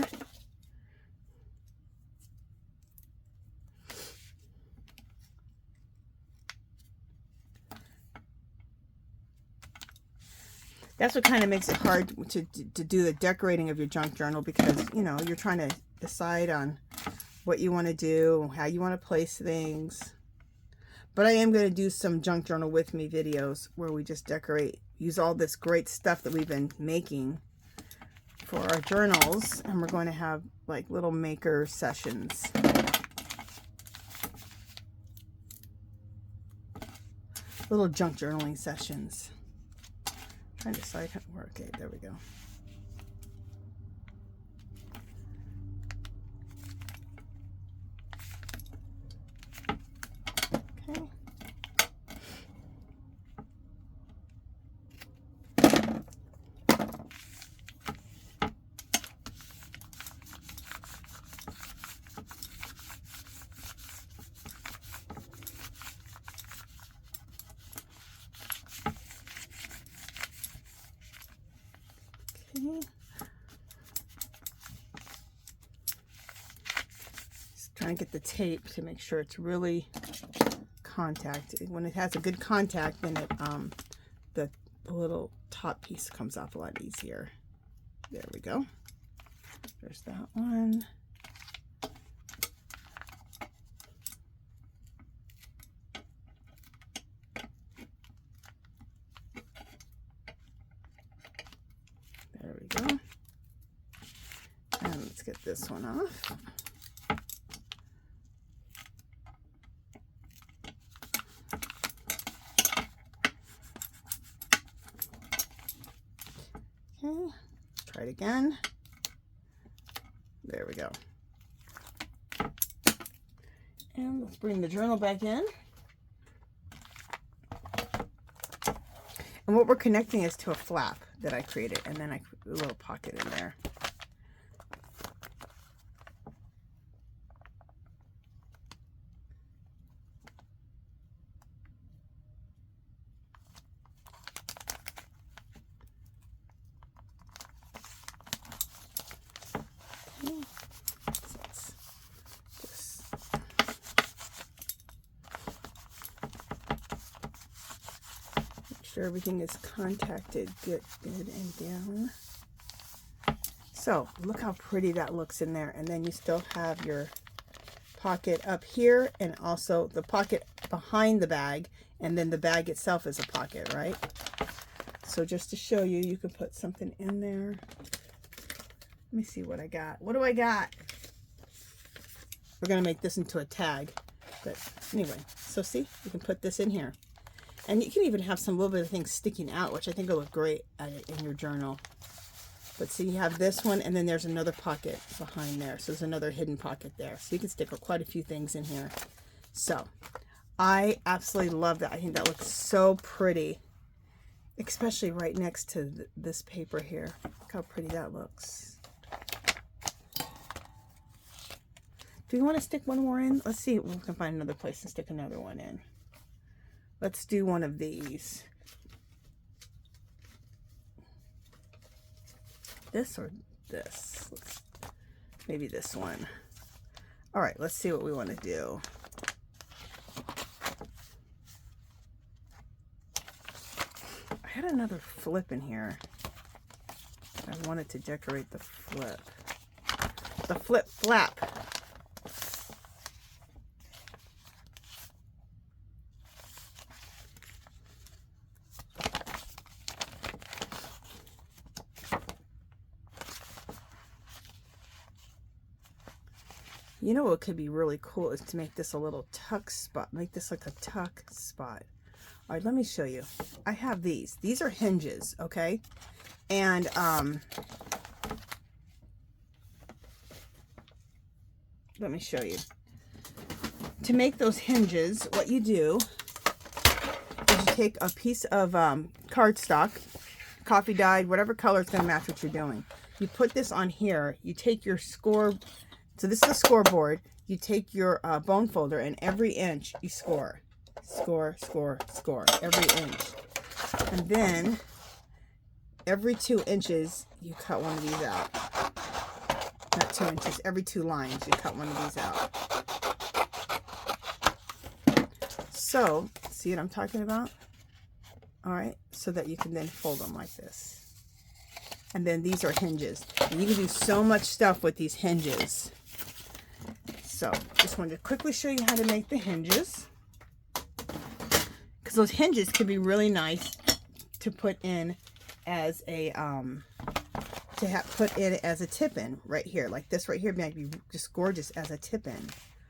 That's what kind of makes it hard to do the decorating of your junk journal, because, you know, you're trying to decide on what you want to do, how you want to place things. But I am going to do some junk journal with me videos where we just decorate, use all this great stuff that we've been making for our journals, and we're going to have like little maker sessions. Little junk journaling sessions. Trying to decide how to work. Okay, there we go. Okay. Just trying to get the tape to make sure it's really contact. When it has a good contact, then it the little top piece comes off a lot easier. There we go. There's that one. There we go. And let's get this one off. Okay, try it again. There we go. And let's bring the journal back in. And what we're connecting is to a flap that I created, and then I put a little pocket in there. Okay. So let's just make sure everything is contacted good and down. So look how pretty that looks in there, and then you still have your pocket up here and also the pocket behind the bag, and then the bag itself is a pocket, right? So just to show you, you can put something in there. Let me see what I got. What do I got? We're going to make this into a tag. But anyway, so see, you can put this in here. And you can even have some little bit of things sticking out, which I think will look great in your journal. But see, you have this one, and then there's another pocket behind there. So there's another hidden pocket there. So you can stick quite a few things in here. So I absolutely love that. I think that looks so pretty, especially right next to this paper here. Look how pretty that looks. Do we want to stick one more in? Let's see if we can find another place and stick another one in. Let's do one of these. This or this? Maybe this one. All right, let's see what we want to do. I had another flip in here. I wanted to decorate the flip. The flip flap. You know what could be really cool is to make this a little tuck spot. Make this like a tuck spot. All right, let me show you. I have these. These are hinges, okay? And let me show you. To make those hinges, what you do is you take a piece of cardstock, coffee dyed, whatever color is going to match what you're doing. You put this on here. You take your score. So this is a scoreboard. You take your bone folder, and every inch you score. Score, score, score, every inch. And then every 2 inches you cut one of these out. Not 2 inches, every 2 lines you cut one of these out. So, see what I'm talking about? All right, so that you can then fold them like this. And then these are hinges. And you can do so much stuff with these hinges. So, just wanted to quickly show you how to make the hinges. Because those hinges can be really nice to put in as a put in as a tip-in right here, like this right here might be just gorgeous as a tip-in.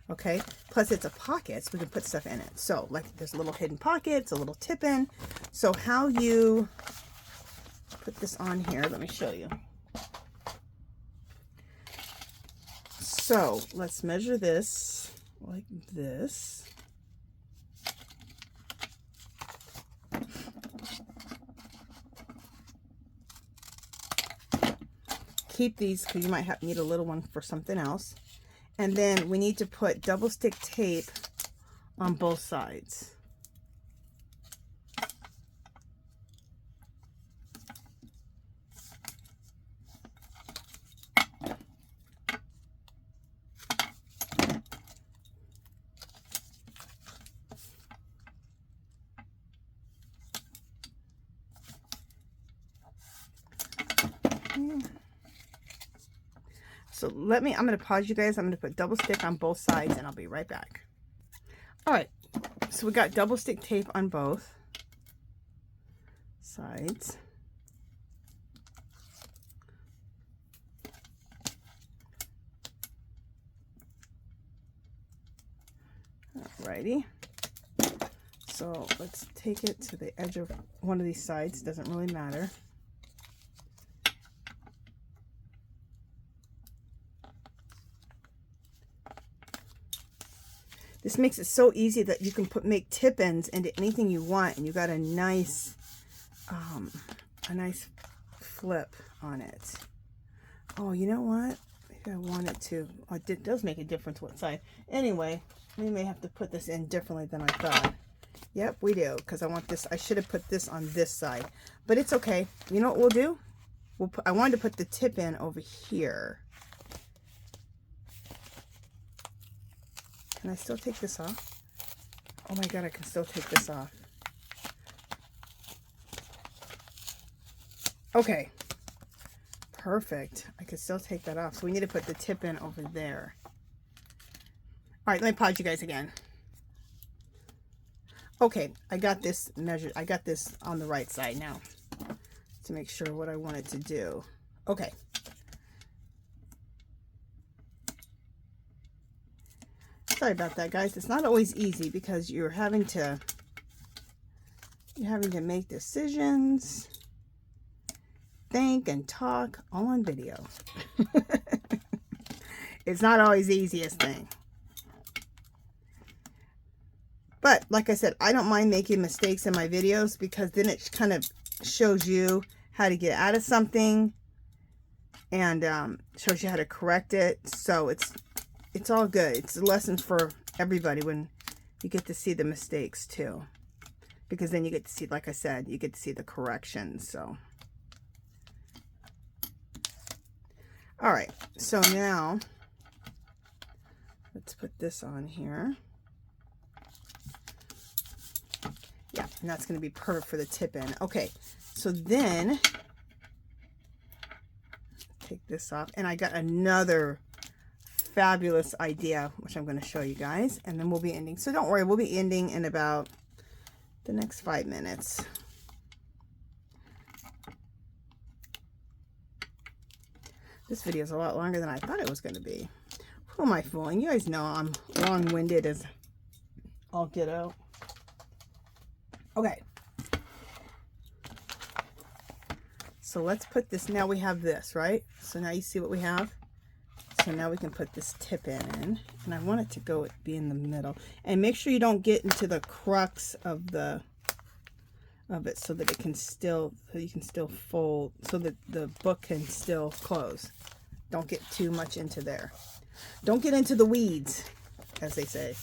Okay, plus it's a pocket, so we can put stuff in it. So like there's little hidden pockets, a little tip-in. So how you put this on here, let me show you. So let's measure this like this. Keep these because you might need a little one for something else. And then we need to put double stick tape on both sides. So I'm going to pause you guys. I'm going to put double stick on both sides and I'll be right back. All right. So we got double stick tape on both sides. Alrighty. So let's take it to the edge of one of these sides. Doesn't really matter. This makes it so easy that you can make tip-ins into anything you want, and you got a nice flip on it. Oh, you know what? Maybe I want it to. Oh, it does make a difference what side. Anyway, we may have to put this in differently than I thought. Yep, we do, because I want this. I should have put this on this side, but it's okay. You know what we'll do? I wanted to put the tip in over here. Can I still take this off? Oh my God, I can still take this off. Okay. Perfect. I can still take that off. So we need to put the tip in over there. All right, let me pause you guys again. Okay, I got this measured. I got this on the right side now to make sure what I wanted to do. Okay. Sorry about that, guys. It's not always easy because you're having to make decisions, think and talk all on video. It's not always the easiest thing. But like I said, I don't mind making mistakes in my videos because then it kind of shows you how to get out of something and shows you how to correct it. So it's all good. It's a lesson for everybody when you get to see the mistakes too. Because then you get to see, like I said, you get to see the corrections. So, all right. So now, let's put this on here. Yeah, and that's going to be perfect for the tip in. Okay, so then, take this off. And I got another fabulous idea, which I'm going to show you guys, and then we'll be ending. So don't worry, we'll be ending in about the next 5 minutes. This video is a lot longer than I thought it was going to be. Who am I fooling? You guys know I'm long-winded as all get out. Okay. So let's put this, now we have this, right? So now you see what we have? So now we can put this tip in, and I want it to be in the middle. And make sure you don't get into the crux of it, so that it can still, so you can still fold, so that the book can still close. Don't get too much into there. Don't get into the weeds, as they say.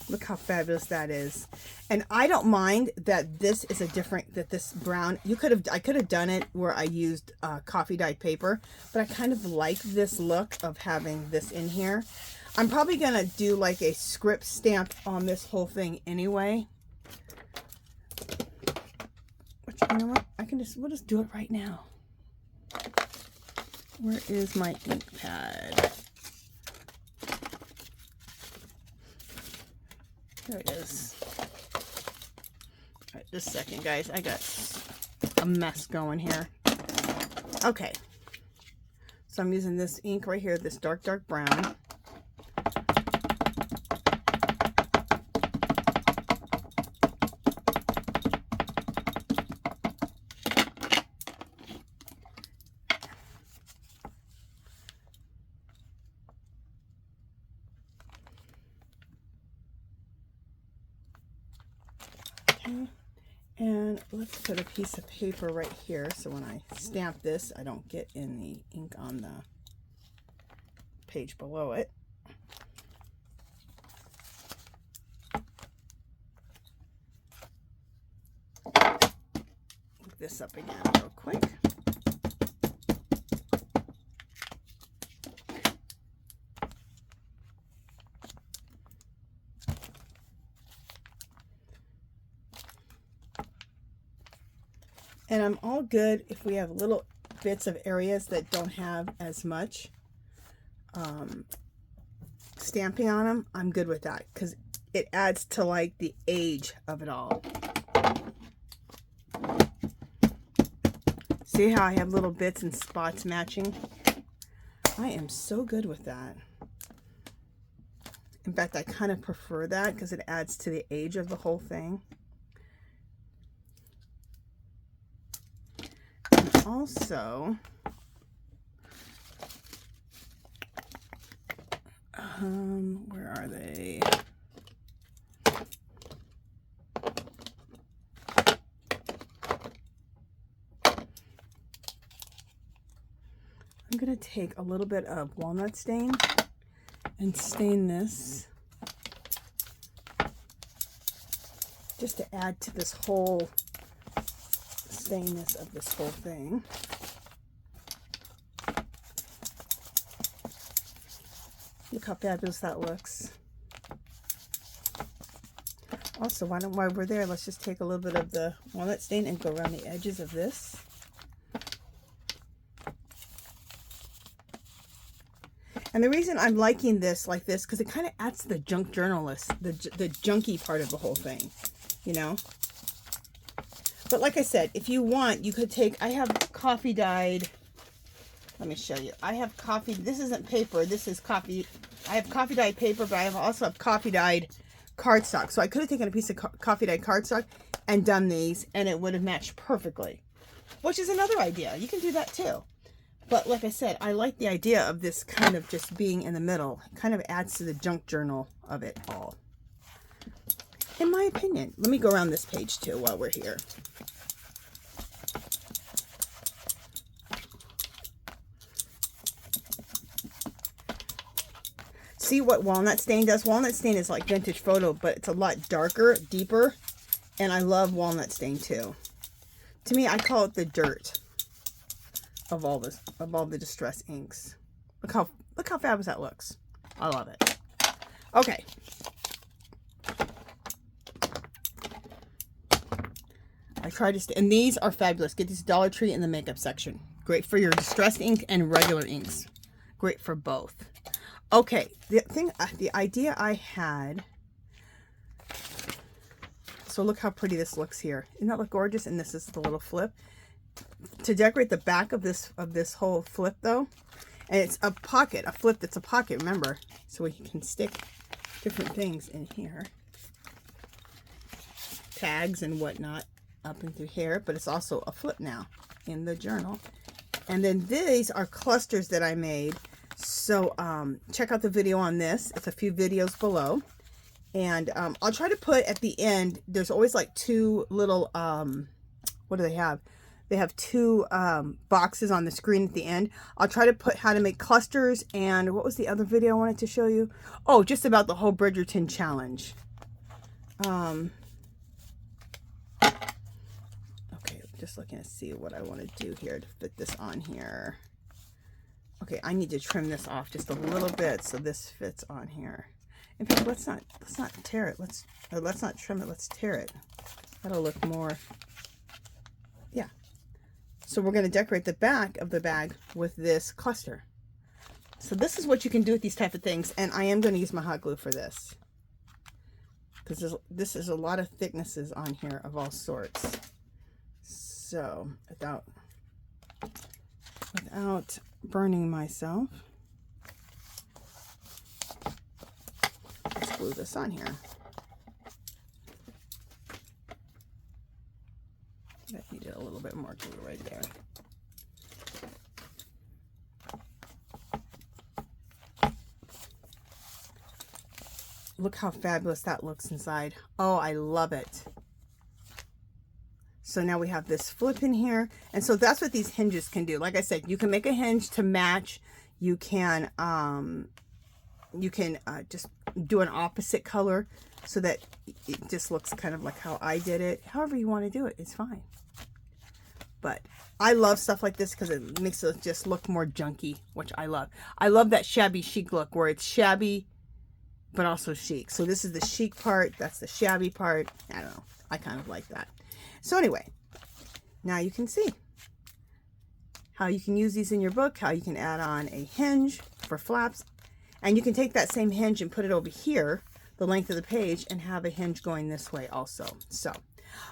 Look how fabulous that is. And I don't mind that this is this brown, I could have done it where I used coffee dyed paper, but I kind of like this look of having this in here. I'm probably going to do like a script stamp on this whole thing anyway. Which, you know what? We'll just do it right now. Where is my ink pad? There it is. All right, just a second, guys. I got a mess going here. Okay. So I'm using this ink right here, this dark brown. And let's put a piece of paper right here, so when I stamp this, I don't get any ink on the page below it. Look this up again real quick. And I'm all good if we have little bits of areas that don't have as much stamping on them. I'm good with that because it adds to like the age of it all. See how I have little bits and spots matching? I am so good with that. In fact, I kind of prefer that because it adds to the age of the whole thing. Also, where are they? I'm going to take a little bit of walnut stain and stain this just to add to this whole stainness of this whole thing. Look how fabulous that looks. Also, while we're there, let's just take a little bit of the walnut stain and go around the edges of this. And the reason I'm liking this like this, because it kind of adds to the junk journalist, the junky part of the whole thing, you know? But like I said, if you want, you could take, I have coffee dyed, let me show you. I have coffee, this isn't paper, this is coffee. I have coffee dyed paper, but I also have coffee dyed cardstock. So I could have taken a piece of coffee dyed cardstock and done these, and it would have matched perfectly. Which is another idea. You can do that too. But like I said, I like the idea of this kind of just being in the middle. It kind of adds to the junk journal of it all, in my opinion. Let me go around this page too while we're here. See what walnut stain does? Walnut stain is like vintage photo, but it's a lot darker, deeper, and I love walnut stain too. To me, I call it the dirt of all this, of all the distress inks. Look how fabulous that looks. I love it. Okay. I tried to, and these are fabulous. Get these Dollar Tree in the makeup section. Great for your distressed ink and regular inks. Great for both. Okay, the idea I had. So look how pretty this looks here. Doesn't that look gorgeous? And this is the little flip. To decorate the back of this whole flip though, And it's a pocket, a flip that's a pocket, remember? So we can stick different things in here. Tags and whatnot up and through here, but it's also a flip now in the journal. And then these are clusters that I made. So check out the video on this. It's a few videos below. And I'll try to put at the end, there's always like two little, what do they have? They have two boxes on the screen at the end. I'll try to put how to make clusters, and what was the other video I wanted to show you? Oh, just about the whole Bridgerton challenge. Okay, just looking to see what I want to do here to fit this on here. Okay, I need to trim this off just a little bit so this fits on here. In fact, let's not tear it. Let's not trim it. Let's tear it. That'll look more. Yeah. So we're going to decorate the back of the bag with this cluster. So this is what you can do with these type of things, and I am going to use my hot glue for this, because this is a lot of thicknesses on here of all sorts. So without burning myself, let's glue this on here. That needed a little bit more glue right there. Look how fabulous that looks inside. Oh, I love it. So now we have this flip in here. And so that's what these hinges can do. Like I said, you can make a hinge to match. You can just do an opposite color so that it just looks kind of like how I did it. However you want to do it, it's fine. But I love stuff like this because it makes it just look more junky, which I love. I love that shabby chic look where it's shabby, but also chic. So this is the chic part. That's the shabby part. I don't know. I kind of like that. So anyway, now you can see how you can use these in your book, how you can add on a hinge for flaps. And you can take that same hinge and put it over here, the length of the page, and have a hinge going this way also. So,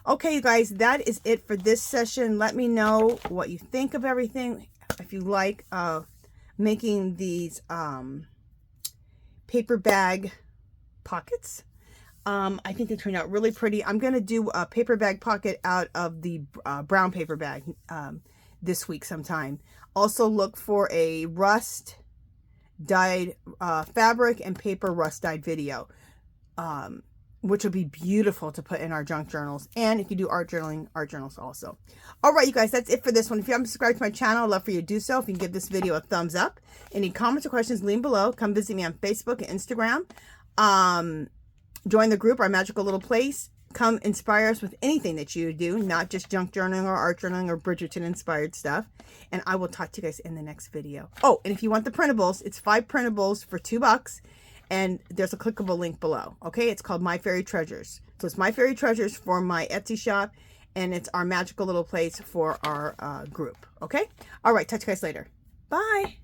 okay, you guys, that is it for this session. Let me know what you think of everything. If you like making these paper bag pockets. I think they turned out really pretty. I'm going to do a paper bag pocket out of the brown paper bag this week sometime. Also look for a rust dyed fabric and paper rust dyed video, which will be beautiful to put in our junk journals. And if you do art journaling, art journals also. All right, you guys, that's it for this one. If you haven't subscribed to my channel, I'd love for you to do so. If you can give this video a thumbs up. Any comments or questions, leave below. Come visit me on Facebook and Instagram. Join the group, Our Magical Little Place. Come inspire us with anything that you do, not just junk journaling or art journaling or Bridgerton inspired stuff. And I will talk to you guys in the next video. Oh, and if you want the printables, it's 5 printables for $2. And there's a clickable link below. Okay, it's called My Fairy Treasures. So it's My Fairy Treasures for my Etsy shop, and it's Our Magical Little Place for our group. Okay, all right, talk to you guys later. Bye.